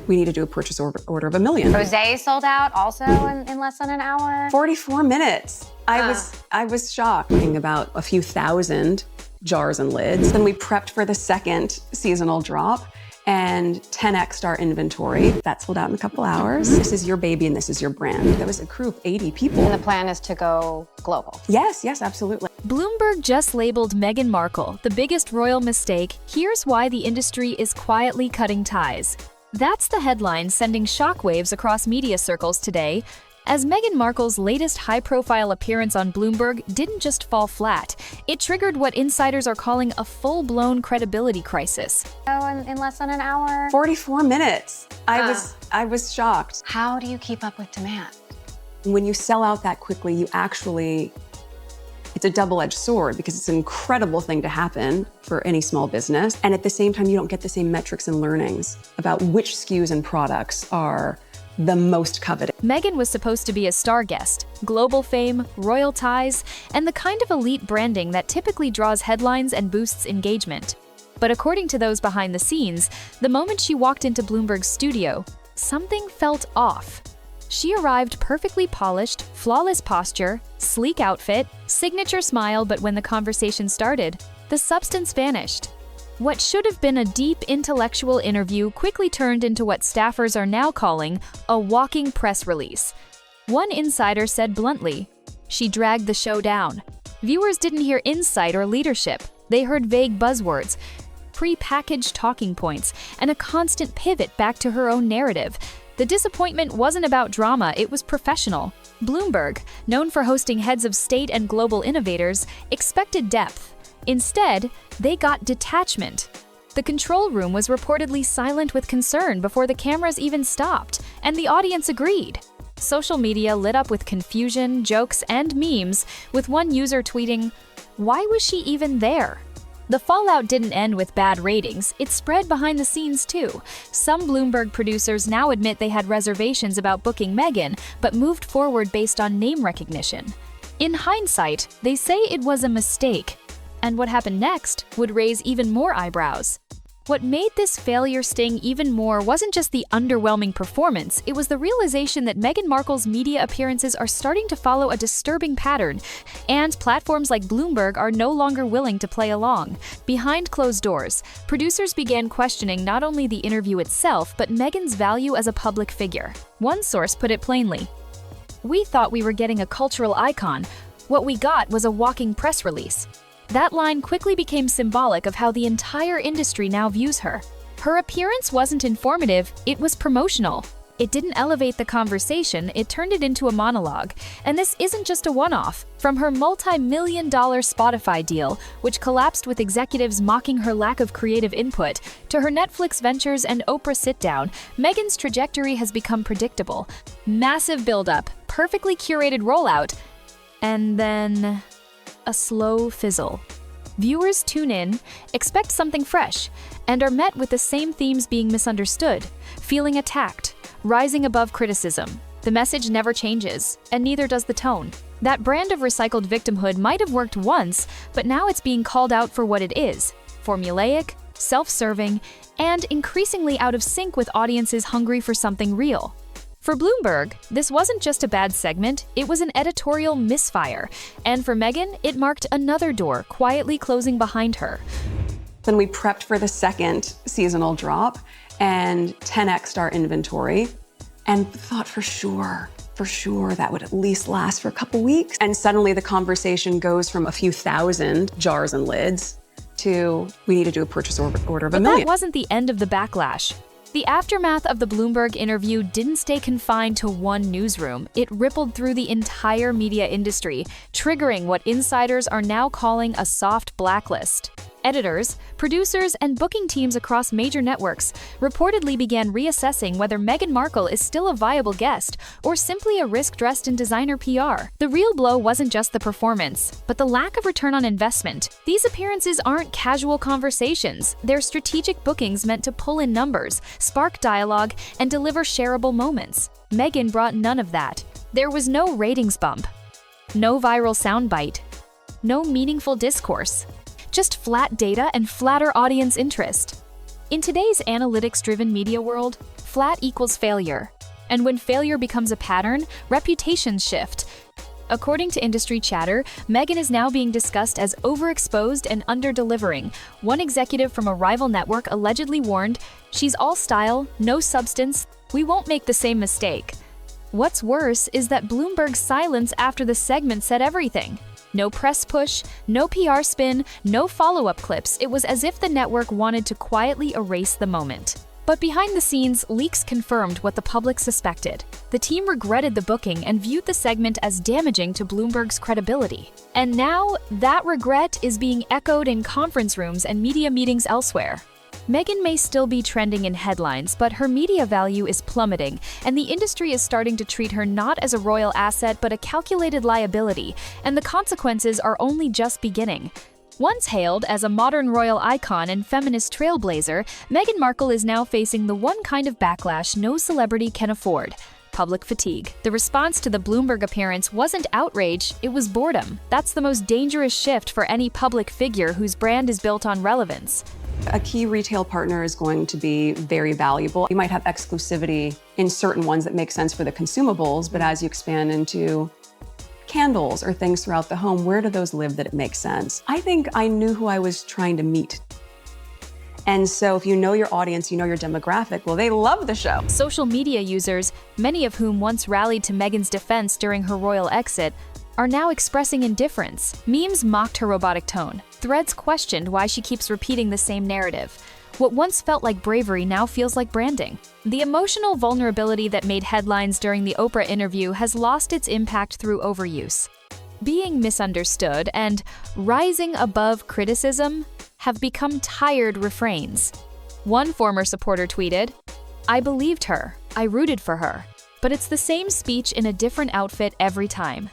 we need to do a purchase order of 1 million. Rosé sold out also in less than an hour. 44 minutes. I was shocked. Talking about a few thousand jars and lids. Then we prepped for the second seasonal drop and 10x'd our inventory. That sold out in a couple hours. This is your baby and this is your brand. That was a crew of 80 people. And the plan is to go global. Yes, absolutely. Bloomberg just labeled Meghan Markle the biggest royal mistake. Here's why the industry is quietly cutting ties. That's the headline sending shockwaves across media circles today, as Meghan Markle's latest high-profile appearance on Bloomberg didn't just fall flat. It triggered what insiders are calling a full-blown credibility crisis. In less than an hour. 44 minutes. I was shocked. How do you keep up with demand? When you sell out that quickly, it's a double-edged sword because it's an incredible thing to happen for any small business. And at the same time, you don't get the same metrics and learnings about which SKUs and products are the most coveted. Meghan was supposed to be a star guest, global fame, royal ties, and the kind of elite branding that typically draws headlines and boosts engagement. But according to those behind the scenes, the moment she walked into Bloomberg's studio, something felt off. She arrived perfectly polished, flawless posture, sleek outfit, signature smile, but when the conversation started, the substance vanished. What should have been a deep intellectual interview quickly turned into what staffers are now calling a walking press release. One insider said bluntly, "She dragged the show down." Viewers didn't hear insight or leadership. They heard vague buzzwords, pre-packaged talking points, and a constant pivot back to her own narrative. The disappointment wasn't about drama, it was professional. Bloomberg, known for hosting heads of state and global innovators, expected depth. Instead, they got detachment. The control room was reportedly silent with concern before the cameras even stopped, and the audience agreed. Social media lit up with confusion, jokes, and memes, with one user tweeting, "Why was she even there?" The fallout didn't end with bad ratings, it spread behind the scenes too. Some Bloomberg producers now admit they had reservations about booking Meghan, but moved forward based on name recognition. In hindsight, they say it was a mistake. And what happened next would raise even more eyebrows. What made this failure sting even more wasn't just the underwhelming performance, it was the realization that Meghan Markle's media appearances are starting to follow a disturbing pattern, and platforms like Bloomberg are no longer willing to play along. Behind closed doors, producers began questioning not only the interview itself, but Meghan's value as a public figure. One source put it plainly, "We thought we were getting a cultural icon. What we got was a walking press release." That line quickly became symbolic of how the entire industry now views her. Her appearance wasn't informative, it was promotional. It didn't elevate the conversation, it turned it into a monologue. And this isn't just a one-off. From her multi-million-dollar Spotify deal, which collapsed with executives mocking her lack of creative input, to her Netflix ventures and Oprah sit-down, Meghan's trajectory has become predictable. Massive build-up, perfectly curated rollout, and then a slow fizzle. Viewers tune in, expect something fresh, and are met with the same themes being misunderstood, feeling attacked, rising above criticism. The message never changes, and neither does the tone. That brand of recycled victimhood might have worked once, but now it's being called out for what it is: formulaic, self-serving, and increasingly out of sync with audiences hungry for something real. For Bloomberg, this wasn't just a bad segment, it was an editorial misfire. And for Meghan, it marked another door quietly closing behind her. Then we prepped for the second seasonal drop and 10x'd our inventory and thought for sure that would at least last for a couple weeks. And suddenly the conversation goes from a few thousand jars and lids to we need to do a purchase order of 1 million. That wasn't the end of the backlash. The aftermath of the Bloomberg interview didn't stay confined to one newsroom. It rippled through the entire media industry, triggering what insiders are now calling a soft blacklist. Editors, producers, and booking teams across major networks reportedly began reassessing whether Meghan Markle is still a viable guest or simply a risk dressed in designer PR. The real blow wasn't just the performance, but the lack of return on investment. These appearances aren't casual conversations. They're strategic bookings meant to pull in numbers, spark dialogue, and deliver shareable moments. Meghan brought none of that. There was no ratings bump, no viral soundbite, no meaningful discourse. Just flat data and flatter audience interest. In today's analytics-driven media world, flat equals failure. And when failure becomes a pattern, reputations shift. According to industry chatter, Meghan is now being discussed as overexposed and under-delivering. One executive from a rival network allegedly warned, "She's all style, no substance. We won't make the same mistake." What's worse is that Bloomberg's silence after the segment said everything. No press push, no PR spin, no follow-up clips. It was as if the network wanted to quietly erase the moment. But behind the scenes, leaks confirmed what the public suspected. The team regretted the booking and viewed the segment as damaging to Bloomberg's credibility. And now, that regret is being echoed in conference rooms and media meetings elsewhere. Meghan may still be trending in headlines, but her media value is plummeting, and the industry is starting to treat her not as a royal asset but a calculated liability, and the consequences are only just beginning. Once hailed as a modern royal icon and feminist trailblazer, Meghan Markle is now facing the one kind of backlash no celebrity can afford: public fatigue. The response to the Bloomberg appearance wasn't outrage, it was boredom. That's the most dangerous shift for any public figure whose brand is built on relevance. A key retail partner is going to be very valuable. You might have exclusivity in certain ones that make sense for the consumables, but as you expand into candles or things throughout the home, where do those live that it makes sense? I think I knew who I was trying to meet. And so if you know your audience, you know your demographic, well, they love the show. Social media users, many of whom once rallied to Meghan's defense during her royal exit, are now expressing indifference. Memes mocked her robotic tone. Threads questioned why she keeps repeating the same narrative. What once felt like bravery now feels like branding. The emotional vulnerability that made headlines during the Oprah interview has lost its impact through overuse. Being misunderstood and rising above criticism have become tired refrains. One former supporter tweeted, "I believed her, I rooted for her, but it's the same speech in a different outfit every time."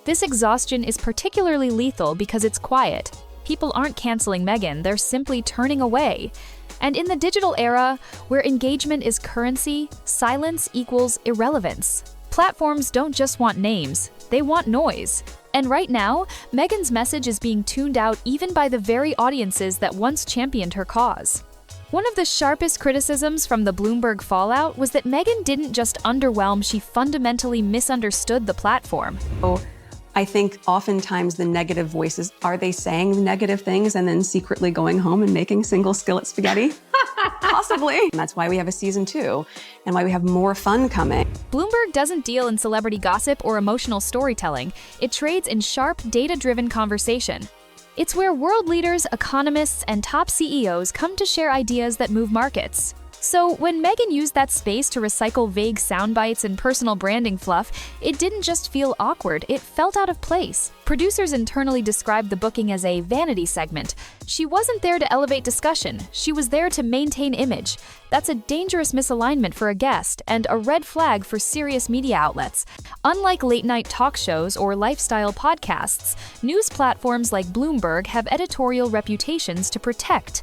This exhaustion is particularly lethal because it's quiet. People aren't canceling Meghan, they're simply turning away. And in the digital era, where engagement is currency, silence equals irrelevance. Platforms don't just want names, they want noise. And right now, Meghan's message is being tuned out even by the very audiences that once championed her cause. One of the sharpest criticisms from the Bloomberg fallout was that Meghan didn't just underwhelm, she fundamentally misunderstood the platform. I think oftentimes the negative voices, are they saying negative things and then secretly going home and making single skillet spaghetti? Possibly. And that's why we have a season 2 and why we have more fun coming. Bloomberg doesn't deal in celebrity gossip or emotional storytelling. It trades in sharp, data-driven conversation. It's where world leaders, economists, and top CEOs come to share ideas that move markets. So when Meghan used that space to recycle vague sound bites and personal branding fluff, it didn't just feel awkward, it felt out of place. Producers internally described the booking as a vanity segment. She wasn't there to elevate discussion, she was there to maintain image. That's a dangerous misalignment for a guest and a red flag for serious media outlets. Unlike late-night talk shows or lifestyle podcasts, news platforms like Bloomberg have editorial reputations to protect.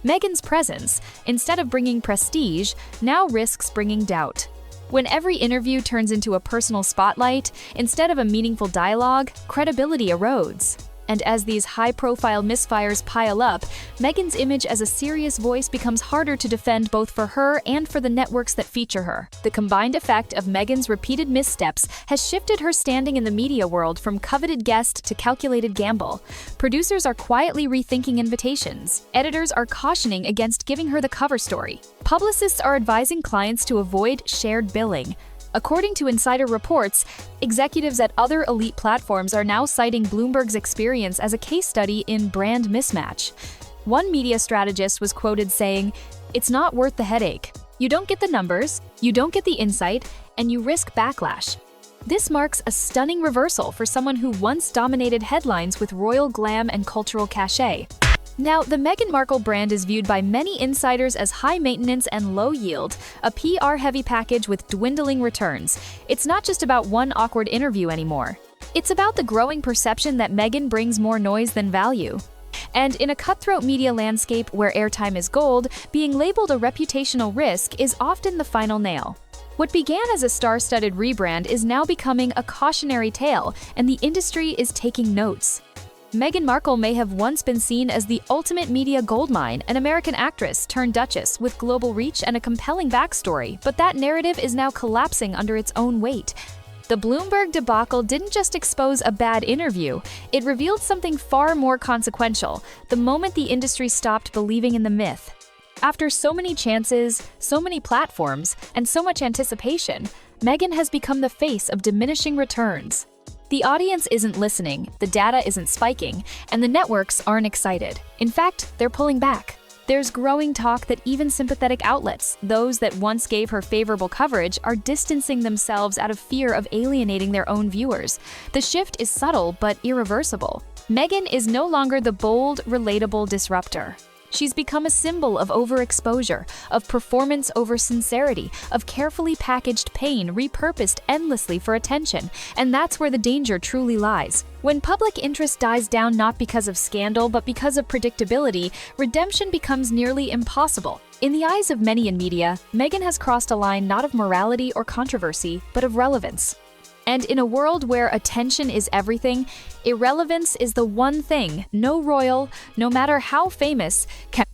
Meghan's presence, instead of bringing prestige, now risks bringing doubt. When every interview turns into a personal spotlight, instead of a meaningful dialogue, credibility erodes. And as these high-profile misfires pile up, Meghan's image as a serious voice becomes harder to defend both for her and for the networks that feature her. The combined effect of Meghan's repeated missteps has shifted her standing in the media world from coveted guest to calculated gamble. Producers are quietly rethinking invitations. Editors are cautioning against giving her the cover story. Publicists are advising clients to avoid shared billing. According to insider reports, executives at other elite platforms are now citing Bloomberg's experience as a case study in brand mismatch. One media strategist was quoted saying, "It's not worth the headache. You don't get the numbers, you don't get the insight, and you risk backlash." This marks a stunning reversal for someone who once dominated headlines with royal glam and cultural cachet. Now, the Meghan Markle brand is viewed by many insiders as high maintenance and low yield, a PR-heavy package with dwindling returns. It's not just about one awkward interview anymore. It's about the growing perception that Meghan brings more noise than value. And in a cutthroat media landscape where airtime is gold, being labeled a reputational risk is often the final nail. What began as a star-studded rebrand is now becoming a cautionary tale, and the industry is taking notes. Meghan Markle may have once been seen as the ultimate media goldmine, an American actress turned duchess with global reach and a compelling backstory, but that narrative is now collapsing under its own weight. The Bloomberg debacle didn't just expose a bad interview, it revealed something far more consequential, the moment the industry stopped believing in the myth. After so many chances, so many platforms, and so much anticipation, Meghan has become the face of diminishing returns. The audience isn't listening, the data isn't spiking, and the networks aren't excited. In fact, they're pulling back. There's growing talk that even sympathetic outlets, those that once gave her favorable coverage, are distancing themselves out of fear of alienating their own viewers. The shift is subtle but irreversible. Meghan is no longer the bold, relatable disruptor. She's become a symbol of overexposure, of performance over sincerity, of carefully packaged pain repurposed endlessly for attention, and that's where the danger truly lies. When public interest dies down not because of scandal but because of predictability, redemption becomes nearly impossible. In the eyes of many in media, Meghan has crossed a line not of morality or controversy, but of relevance. And in a world where attention is everything, irrelevance is the one thing no royal, no matter how famous, can